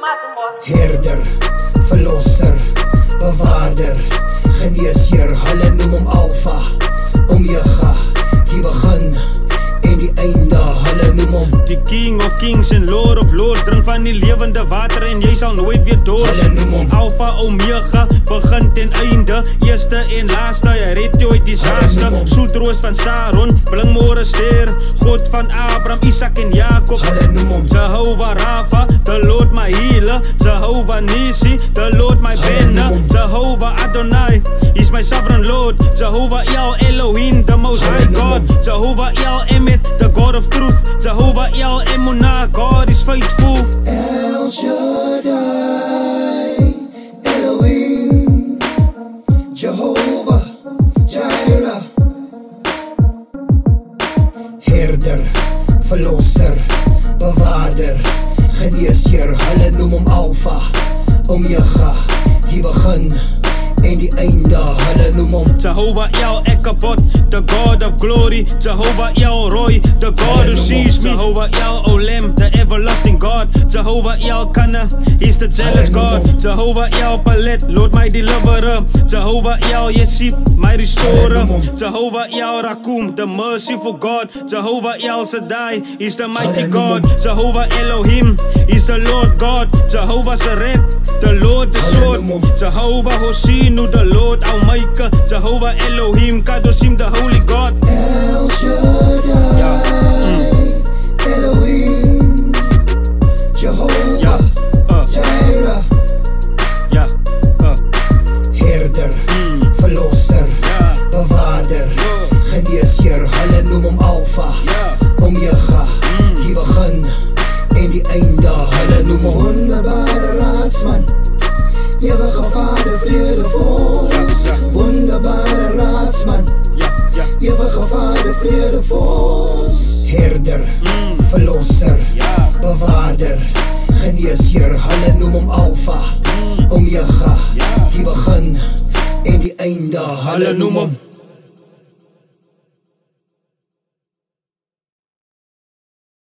Herder, verlosser, bewaarder, geneesheer, hulle noem hom Alpha, Omega, die begin en die einde, hulle noem hom die King of Kings en Lord of Lords. Drink van die lewende water en jy sal nooit weer dors. Hulle noem hom Alpha, Omega, begin ten einde, eerste en laaste, hy red jou uit disaster. Soetroos van Saron, bling môre ster, God van Abraham, Isaac en Jacob. Hulle noem hom Jehovah Rapha, the Lord my healer. Jehovah Nisi, the Lord my banner. Jehovah Adonai, he's my sovereign Lord. Jehovah El Elohim, the most high God. Jehovah El Emeth, the God of truth. Jehovah El Emunah, God is faithful. El Shaddai, Elohim, Jehovah Jireh. Herder, verlosser, bewaarder, geneesheer, hulle noem hom Alpha, Omega, die begin en die einde, hulle noem hom Jehovah El Ekabot, the God of glory. Jehovah El Roy, the God who sees me. Jehovah El Olem, the everlasting God. Jehovah El Kana, he's the jealous God. Jehovah El Palet, Lord my deliverer. Jehovah El Yesip, my restorer. Jehovah El Rakum, the merciful God. Jehovah El Shaddai, he's the mighty God. Jehovah Elohim, he's the Lord God. Jehovah Seret, the Lord the sword. Jehovah Hosinu, the Lord Almighty. Jehovah Elohim, Kadoshim, the holy God. El Shaddai, Elohim, Jehovah Jireh. Herder, verlosser, bewaarder, geneesheer, hulle noem hom Alpha, Omega, die begin en die einde, hulle noem hom wonderbare raadsman, ewige Vader, vrede vir ons. Wonderbare raadsman, ewige Vader, vrede vir ons. Herder, verlosser, bewaarder, geneesheer, hulle noem hom Alpha, Omega, die begin en die einde, hulle noem hom